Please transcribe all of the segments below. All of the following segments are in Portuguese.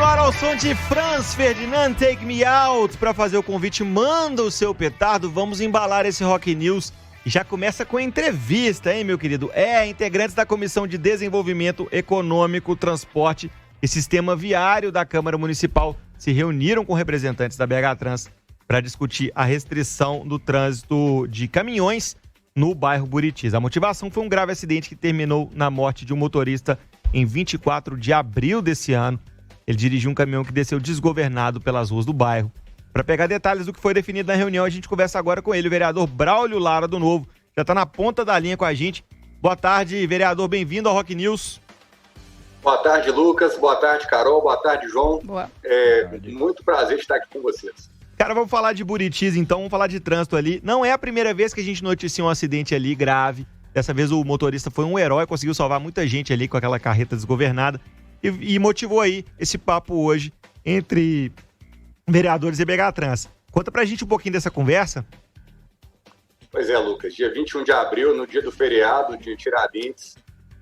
agora ao som de Franz Ferdinand, Take Me Out. Para fazer o convite, manda o seu petardo. Vamos embalar esse Rock News. E já começa com a entrevista, hein, meu querido? Integrantes da Comissão de Desenvolvimento Econômico, Transporte e Sistema Viário da Câmara Municipal se reuniram com representantes da BH Trans para discutir a restrição do trânsito de caminhões no bairro Buritis. A motivação foi um grave acidente que terminou na morte de um motorista em 24 de abril desse ano. Ele dirigiu um caminhão que desceu desgovernado pelas ruas do bairro. Para pegar detalhes do que foi definido na reunião, a gente conversa agora com ele, o vereador Braulio Lara do Novo. Já está na ponta da linha com a gente. Boa tarde, vereador. Bem-vindo ao Rock News. Boa tarde, Lucas. Boa tarde, Carol. Boa tarde, João. Boa. Muito prazer estar aqui com vocês. Cara, vamos falar de Buritis, então. Vamos falar de trânsito ali. Não é a primeira vez que a gente noticia um acidente ali grave. Dessa vez o motorista foi um herói, conseguiu salvar muita gente ali com aquela carreta desgovernada. E motivou aí esse papo hoje entre vereadores e BH Trans. Conta pra gente um pouquinho dessa conversa. Pois é, Lucas. Dia 21 de abril, no dia do feriado de Tiradentes,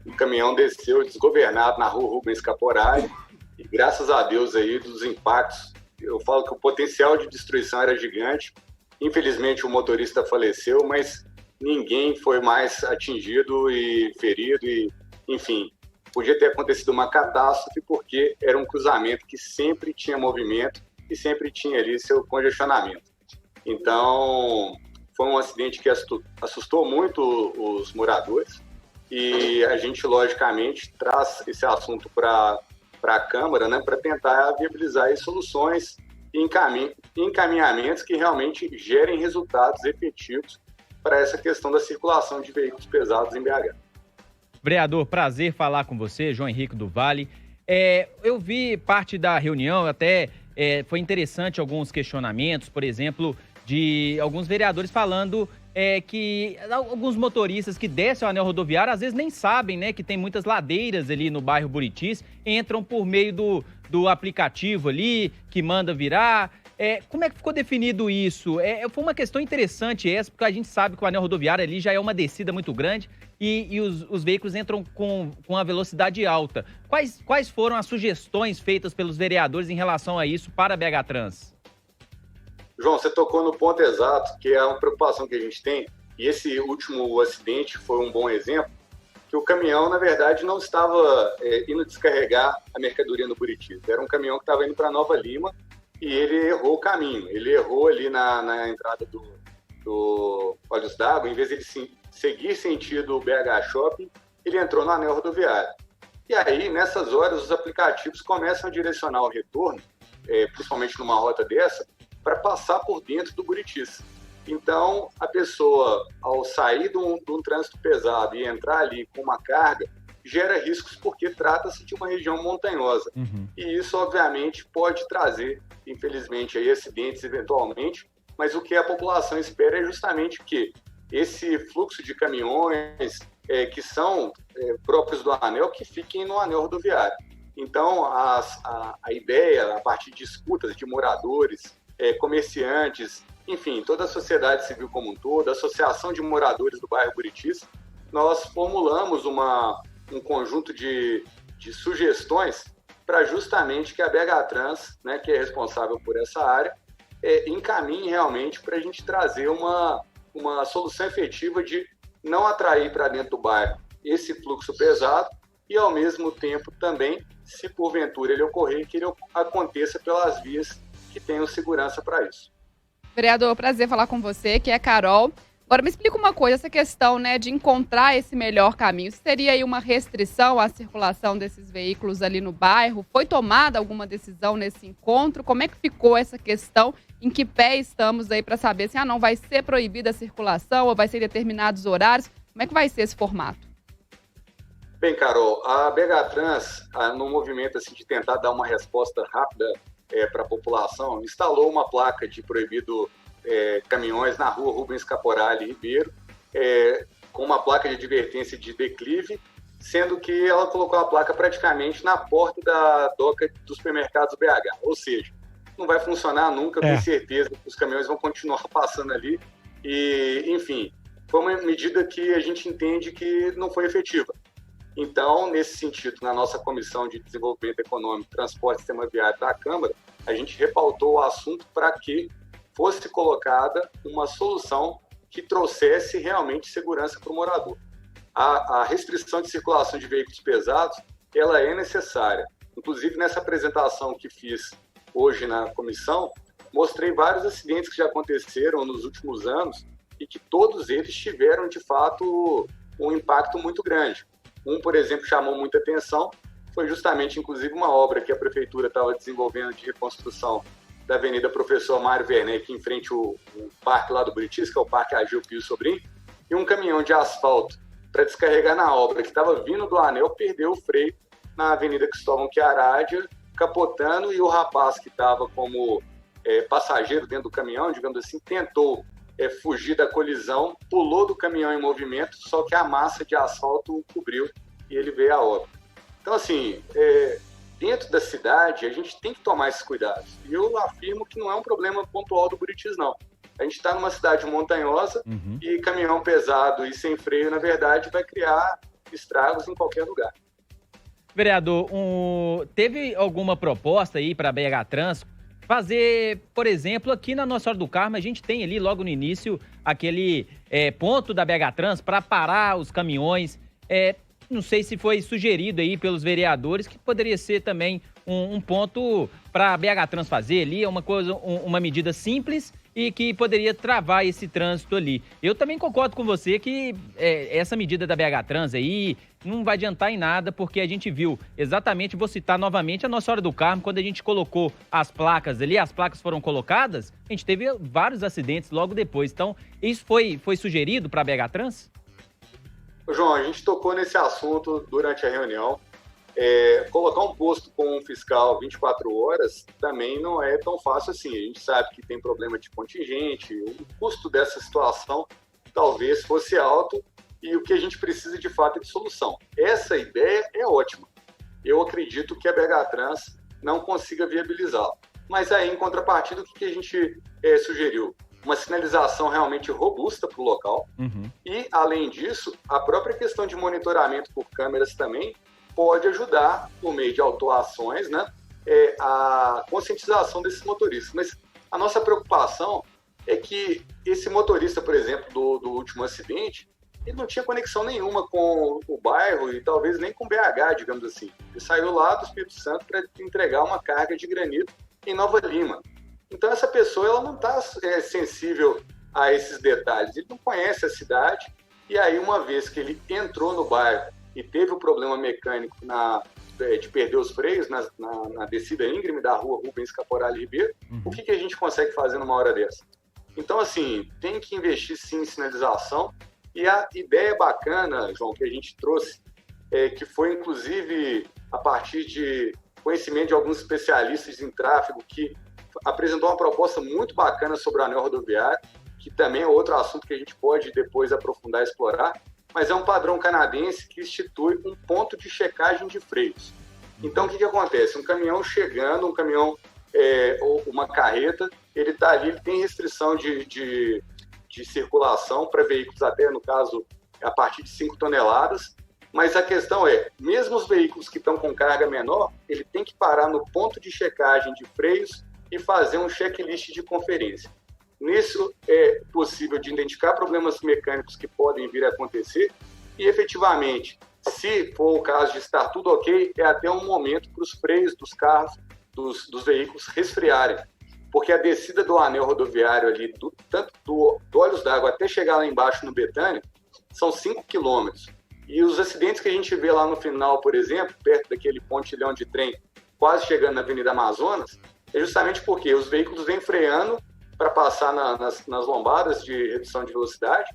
o caminhão desceu desgovernado na rua Rubens Caporali. E graças a Deus aí dos impactos, eu falo que o potencial de destruição era gigante. Infelizmente o motorista faleceu, mas ninguém foi mais atingido e ferido. E, enfim, podia ter acontecido uma catástrofe porque era um cruzamento que sempre tinha movimento e sempre tinha ali seu congestionamento. Então, foi um acidente que assustou muito os moradores e a gente, logicamente, traz esse assunto para a Câmara, né, para tentar viabilizar aí soluções e encaminhamentos que realmente gerem resultados efetivos para essa questão da circulação de veículos pesados em BH. Vereador, prazer falar com você, João Henrique do Vale. Eu vi parte da reunião, até foi interessante alguns questionamentos, por exemplo, de alguns vereadores falando que alguns motoristas que descem o anel rodoviário às vezes nem sabem, né, que tem muitas ladeiras ali no bairro Buritis, entram por meio do aplicativo ali, que manda virar. Como é que ficou definido isso? Foi uma questão interessante essa, porque a gente sabe que o anel rodoviário ali já é uma descida muito grande e os veículos entram com uma velocidade alta. Quais foram as sugestões feitas pelos vereadores em relação a isso para a BH Trans? João, você tocou no ponto exato, que é uma preocupação que a gente tem, e esse último acidente foi um bom exemplo, que o caminhão, na verdade, não estava indo descarregar a mercadoria no Buritis. Era um caminhão que estava indo para Nova Lima, e ele errou o caminho. Ele errou ali na entrada do Olhos d'Água. Em vez de ele seguir sentido BH Shopping, ele entrou no anel rodoviário. E aí, nessas horas, os aplicativos começam a direcionar o retorno, principalmente numa rota dessa, para passar por dentro do Buritis. Então, a pessoa, ao sair de um trânsito pesado e entrar ali com uma carga, gera riscos porque trata-se de uma região montanhosa. Uhum. E isso, obviamente, pode trazer, infelizmente, aí, acidentes eventualmente, mas o que a população espera é justamente que esse fluxo de caminhões que são próprios do anel, que fiquem no anel rodoviário. Então, a ideia, a partir de escutas de moradores, comerciantes, enfim, toda a sociedade civil como um todo, a Associação de Moradores do Bairro Buritis, nós formulamos um conjunto de sugestões para justamente que a BH Trans, né, que é responsável por essa área, encaminhe realmente para a gente trazer uma solução efetiva de não atrair para dentro do bairro esse fluxo pesado e, ao mesmo tempo, também, se porventura ele ocorrer, que ele aconteça pelas vias que tenham segurança para isso. Vereador, prazer falar com você, que é Carol. Agora, me explica uma coisa, essa questão, né, de encontrar esse melhor caminho. Seria aí uma restrição à circulação desses veículos ali no bairro? Foi tomada alguma decisão nesse encontro? Como é que ficou essa questão? Em que pé estamos aí para saber se não vai ser proibida a circulação ou vai ser em determinados horários? Como é que vai ser esse formato? Bem, Carol, a BH Trans, no movimento assim, de tentar dar uma resposta rápida para a população, instalou uma placa de proibido caminhões na rua Rubens Caporali Ribeiro, com uma placa de advertência de declive, sendo que ela colocou a placa praticamente na porta da doca dos supermercados BH. Ou seja, não vai funcionar nunca, eu tenho certeza que os caminhões vão continuar passando ali. E, enfim, foi uma medida que a gente entende que não foi efetiva. Então, nesse sentido, na nossa Comissão de Desenvolvimento Econômico, Transporte e Sistema Viário da Câmara, a gente repautou o assunto para que fosse colocada uma solução que trouxesse realmente segurança para o morador. A restrição de circulação de veículos pesados, ela é necessária. Inclusive, nessa apresentação que fiz hoje na comissão, mostrei vários acidentes que já aconteceram nos últimos anos e que todos eles tiveram, de fato, um impacto muito grande. Um, por exemplo, chamou muita atenção, foi justamente, inclusive, uma obra que a Prefeitura estava desenvolvendo de reconstrução da Avenida Professor Mário Werneck, em frente ao parque lá do Buritis, que é o Parque Agil Pio Sobrinho, e um caminhão de asfalto para descarregar na obra, que estava vindo do anel, perdeu o freio na Avenida Cristóvão Chiaradia, capotando, e o rapaz que estava como passageiro dentro do caminhão, digamos assim, tentou fugir da colisão, pulou do caminhão em movimento, só que a massa de asfalto o cobriu e ele veio a óbito. Então, assim, dentro da cidade, a gente tem que tomar esses cuidados. E eu afirmo que não é um problema pontual do Buritis, não. A gente está numa cidade montanhosa e caminhão pesado e sem freio, na verdade, vai criar estragos em qualquer lugar. Vereador, teve alguma proposta aí para a BH Trans fazer, por exemplo, aqui na Nossa Senhora do Carmo, a gente tem ali logo no início aquele ponto da BH Trans para parar os caminhões. Não sei se foi sugerido aí pelos vereadores que poderia ser também um ponto para a BH Trans fazer ali, uma medida simples e que poderia travar esse trânsito ali. Eu também concordo com você que essa medida da BH Trans aí não vai adiantar em nada, porque a gente viu exatamente, vou citar novamente a Nossa Senhora do Carmo, quando a gente colocou as placas ali, as placas foram colocadas, a gente teve vários acidentes logo depois. Então, isso foi sugerido para a BH Trans? João, a gente tocou nesse assunto durante a reunião. Colocar um posto com um fiscal 24 horas também não é tão fácil assim. A gente sabe que tem problema de contingente, o custo dessa situação talvez fosse alto e o que a gente precisa de fato é de solução. Essa ideia é ótima. Eu acredito que a BH Trans não consiga viabilizá-la. Mas aí, em contrapartida, o que a gente sugeriu? Uma sinalização realmente robusta para o local. E, além disso, a própria questão de monitoramento por câmeras também pode ajudar, por meio de autuações, né, a conscientização desses motoristas. Mas a nossa preocupação é que esse motorista, por exemplo, do último acidente, ele não tinha conexão nenhuma com o bairro e talvez nem com BH, digamos assim. Ele saiu lá do Espírito Santo para entregar uma carga de granito em Nova Lima. Então, essa pessoa ela não está sensível a esses detalhes. Ele não conhece a cidade e aí, uma vez que ele entrou no bairro e teve o problema mecânico de perder os freios na descida íngreme da rua Rubens Caporale Ribeiro, o que a gente consegue fazer numa hora dessa? Então, assim, tem que investir sim em sinalização. E a ideia bacana, João, que a gente trouxe, que foi inclusive a partir de conhecimento de alguns especialistas em tráfego, que apresentou uma proposta muito bacana sobre o anel rodoviário, que também é outro assunto que a gente pode depois aprofundar e explorar, mas é um padrão canadense que institui um ponto de checagem de freios. Então, o que acontece? Um caminhão chegando, ou uma carreta, ele está ali, ele tem restrição de circulação para veículos até, no caso, a partir de 5 toneladas, mas a questão mesmo os veículos que estão com carga menor, ele tem que parar no ponto de checagem de freios e fazer um checklist de conferência. Nisso é possível de identificar problemas mecânicos que podem vir a acontecer e, efetivamente, se for o caso de estar tudo ok, é até um momento para os freios dos carros, dos veículos resfriarem. Porque a descida do anel rodoviário ali, tanto do Olhos d'Água até chegar lá embaixo no Betânia, são 5 quilômetros. E os acidentes que a gente vê lá no final, por exemplo, perto daquele pontilhão de trem, quase chegando na Avenida Amazonas, é justamente porque os veículos vêm freando para passar nas lombadas de redução de velocidade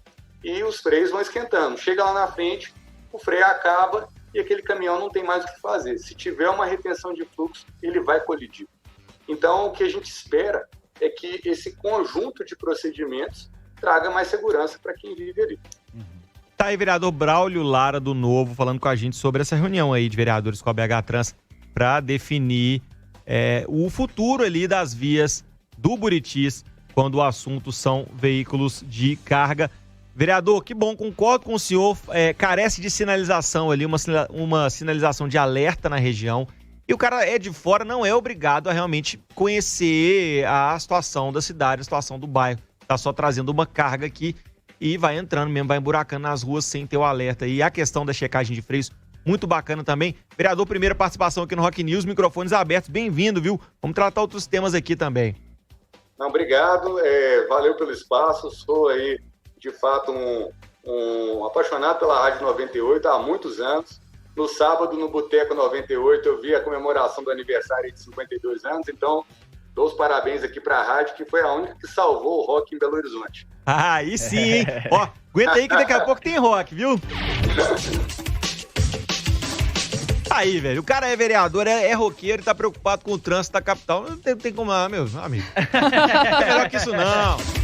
e os freios vão esquentando. Chega lá na frente, o freio acaba e aquele caminhão não tem mais o que fazer. Se tiver uma retenção de fluxo, ele vai colidir. Então, o que a gente espera é que esse conjunto de procedimentos traga mais segurança para quem vive ali. Tá aí, vereador Braulio Lara, do Novo, falando com a gente sobre essa reunião aí de vereadores com a BH Trans para definir o futuro ali das vias do Buritis quando o assunto são veículos de carga. Vereador, que bom, concordo com o senhor. Carece de sinalização ali, uma sinalização de alerta na região. E o cara é de fora, não é obrigado a realmente conhecer a situação da cidade, a situação do bairro. Tá só trazendo uma carga aqui e vai entrando mesmo, vai emburacando nas ruas sem ter o alerta. E a questão da checagem de freios, muito bacana também. Vereador, primeira participação aqui no Rock News, microfones abertos, bem-vindo, viu? Vamos tratar outros temas aqui também. Não, obrigado, valeu pelo espaço, sou aí, de fato, um apaixonado pela Rádio 98 há muitos anos. No sábado, no Boteco 98, eu vi a comemoração do aniversário de 52 anos, então dou os parabéns aqui para a rádio, que foi a única que salvou o rock em Belo Horizonte. Ah, aí sim, hein? Ó, aguenta aí que daqui a pouco tem rock, viu? Aí, velho, o cara é vereador, é roqueiro e tá preocupado com o trânsito da capital. Não tem como, meu amigo. Não é melhor que isso, não.